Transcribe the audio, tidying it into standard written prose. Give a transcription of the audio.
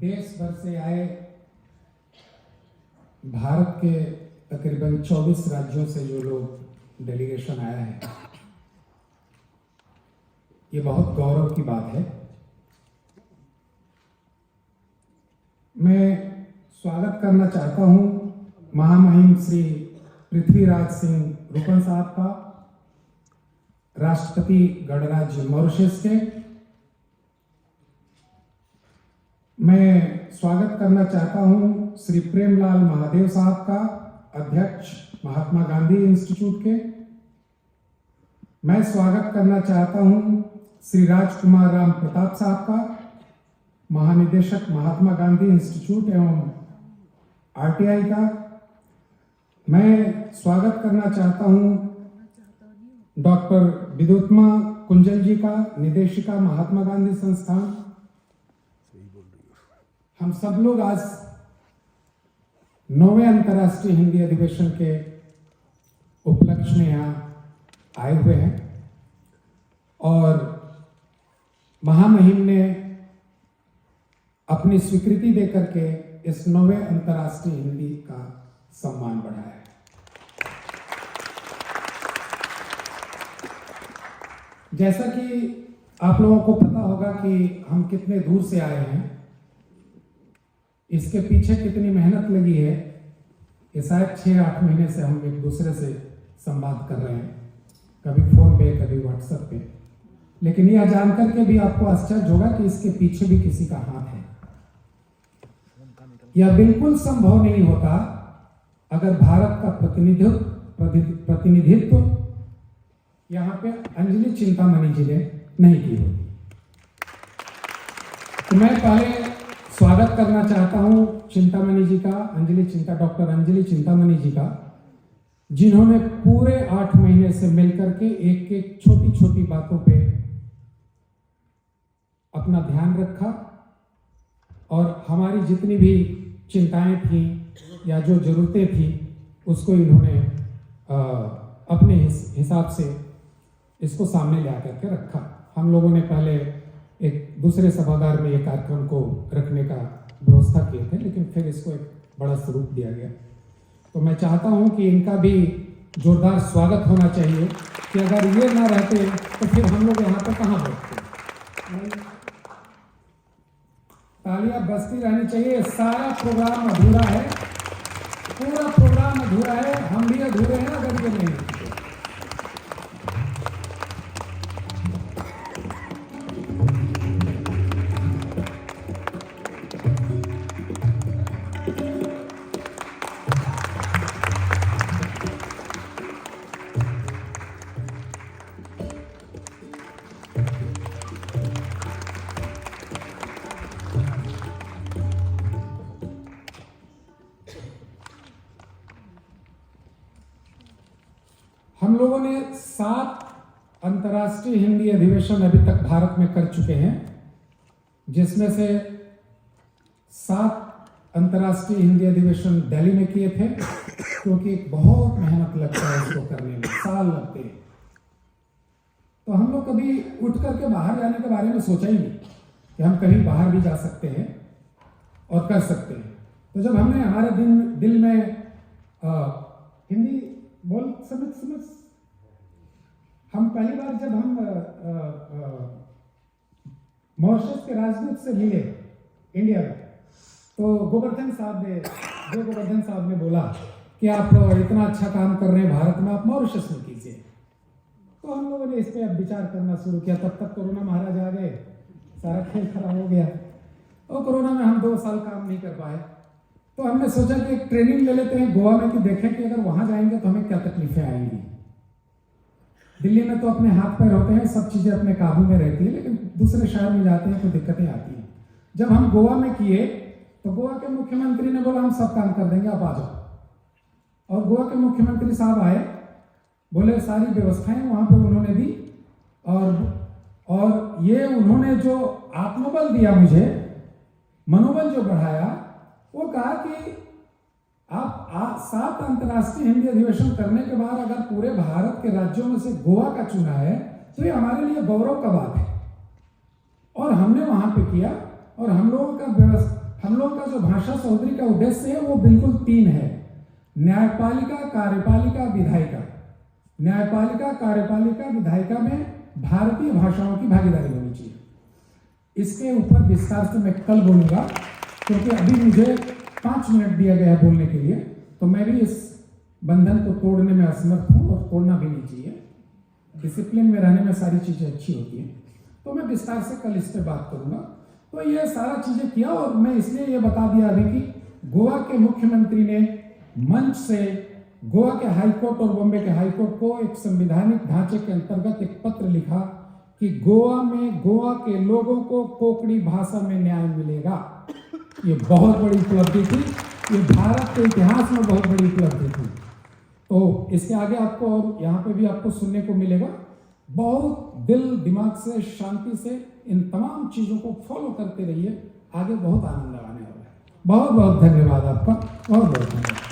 देश भर से आए भारत के तकरीबन 24 राज्यों से जो लोग डेलीगेशन आया है, ये बहुत गौरव की बात है। मैं स्वागत करना चाहता हूं महामहिम श्री पृथ्वीराज सिंह रूपन साहब का, राष्ट्रपति गणराज्य मॉरिशस के। मैं स्वागत करना चाहता हूं श्री प्रेमलाल महादेव साहब का, अध्यक्ष महात्मा गांधी इंस्टीट्यूट के। मैं स्वागत करना चाहता हूं श्री राजकुमार राम प्रताप साहब का, महानिदेशक महात्मा गांधी इंस्टीट्यूट एवं आरटीआई का। मैं स्वागत करना चाहता हूं डॉक्टर विद्युत्मा कुंजल जी का, निदेशिका महात्मा गांधी संस्थान। हम सब लोग आज 9वें अंतर्राष्ट्रीय हिंदी अधिवेशन के उपलक्ष्य में यहाँ आए हुए हैं और महामहिम ने अपनी स्वीकृति देकर के इस 9वें अंतर्राष्ट्रीय हिंदी का सम्मान बढ़ाया है। जैसा कि आप लोगों को पता होगा कि हम कितने दूर से आए हैं, इसके पीछे कितनी मेहनत लगी है, ये शायद 6-8 महीने से हम एक दूसरे से संवाद कर रहे हैं, कभी फोन पे कभी व्हाट्सएप पे। लेकिन यह जानकर के भी आपको आश्चर्य होगा कि इसके पीछे भी किसी का हाथ है। यह बिल्कुल संभव नहीं होता अगर भारत का प्रतिनिधित्व यहाँ पे अंजलि चिंतामणि जी ने नहीं की होती। तो मैं पहले स्वागत करना चाहता हूं चिंतामणि जी का, डॉक्टर अंजलि चिंतामणि जी का, जिन्होंने पूरे 8 महीने से मिलकर के एक एक छोटी छोटी बातों पे अपना ध्यान रखा और हमारी जितनी भी चिंताएं थी या जो जरूरतें थी उसको इन्होंने अपने हिसाब से इसको सामने ले आकर के रखा। हम लोगों ने पहले एक दूसरे सभागार में ये कार्यक्रम को रखने का व्यवस्था किए थे, लेकिन फिर इसको एक बड़ा स्वरूप दिया गया। तो मैं चाहता हूं कि इनका भी जोरदार स्वागत होना चाहिए कि अगर ये ना रहते तो फिर हम लोग यहाँ पर कहाँ बैठते। तालियां बजती रहनी चाहिए। सारा प्रोग्राम अधूरा है, पूरा प्रोग्राम अधूरा है, हम भी अधूरे हैं अगर ये नहीं। हम लोगों ने 7 अंतर्राष्ट्रीय हिंदी अधिवेशन अभी तक भारत में कर चुके हैं, जिसमें से 7 अंतर्राष्ट्रीय हिंदी अधिवेशन दिल्ली में किए थे, क्योंकि बहुत मेहनत लगता है इसको करने में, साल लगते हैं। तो हम लोग कभी उठ करके बाहर जाने के बारे में सोचा ही नहीं कि हम कहीं बाहर भी जा सकते हैं और कर सकते हैं। तो जब हमने हमारे दिल में हिंदी बोल समझ हम पहली बार जब हम मॉरिशस के राजदूत से मिले इंडिया में, तो गोवर्धन साहब ने बोला कि आप इतना अच्छा काम कर रहे हैं भारत में, आप मॉरिशस में कीजिए। तो हम लोगों ने इस पर अब विचार करना शुरू किया। तब तक कोरोना महाराज आ गए, सारा खेल खराब हो गया और कोरोना में हम 2 साल काम नहीं कर पाए। तो हमने सोचा कि एक ट्रेनिंग ले लेते हैं गोवा में, कि देखें कि अगर वहां जाएंगे तो हमें क्या तकलीफें आएंगी। दिल्ली में तो अपने हाथ पैर होते हैं, सब चीजें अपने काबू में रहती है, लेकिन दूसरे शहर में जाते हैं तो दिक्कतें आती हैं। जब हम गोवा में किए तो गोवा के मुख्यमंत्री ने बोला हम सब काम कर देंगे, आप आ जाओ। और गोवा के मुख्यमंत्री साहब आए, बोले सारी व्यवस्थाएं वहां पर उन्होंने दी और ये उन्होंने जो आत्मबल दिया मुझे, मनोबल जो बढ़ाया, वो कहा कि आप 7 अंतर्राष्ट्रीय हिंदी अधिवेशन करने के बाद अगर पूरे भारत के राज्यों में से गोवा का चुना है तो ये हमारे लिए गौरव का बात है। और हमने वहां पे किया और हम लोगों का हम लोग का जो भाषा सहोदरी का उद्देश्य है वो बिल्कुल 3 है: न्यायपालिका, कार्यपालिका, विधायिका। न्यायपालिका, कार्यपालिका, विधायिका में भारतीय भाषाओं की भागीदारी होनी चाहिए। इसके ऊपर विस्तार से मैं कल बोलूँगा, क्योंकि अभी मुझे 5 मिनट दिया गया है बोलने के लिए, तो मैं भी इस बंधन को तोड़ने में असमर्थ हूँ और तोड़ना भी नहीं चाहिए। डिसिप्लिन में रहने में सारी चीज़ें अच्छी होती हैं, तो मैं विस्तार से कल इस पर बात करूँगा। तो ये सारा चीज़ें किया, और मैं इसलिए ये बता दिया अभी कि गोवा के मुख्यमंत्री ने मंच से गोवा के हाईकोर्ट और बॉम्बे के हाईकोर्ट को एक संवैधानिक ढांचे के अंतर्गत एक पत्र लिखा कि गोवा में गोवा के लोगों को कोंकणी भाषा में न्याय मिलेगा। ये बहुत बड़ी उपलब्धि थी, ये भारत के इतिहास में बहुत बड़ी उपलब्धि थी। तो इसके आगे आपको और यहाँ पे भी आपको सुनने को मिलेगा। बहुत दिल दिमाग से, शांति से इन तमाम चीज़ों को फॉलो करते रहिए, आगे बहुत आनंद आने वाला है। बहुत बहुत धन्यवाद आपका, बहुत बहुत धन्यवाद।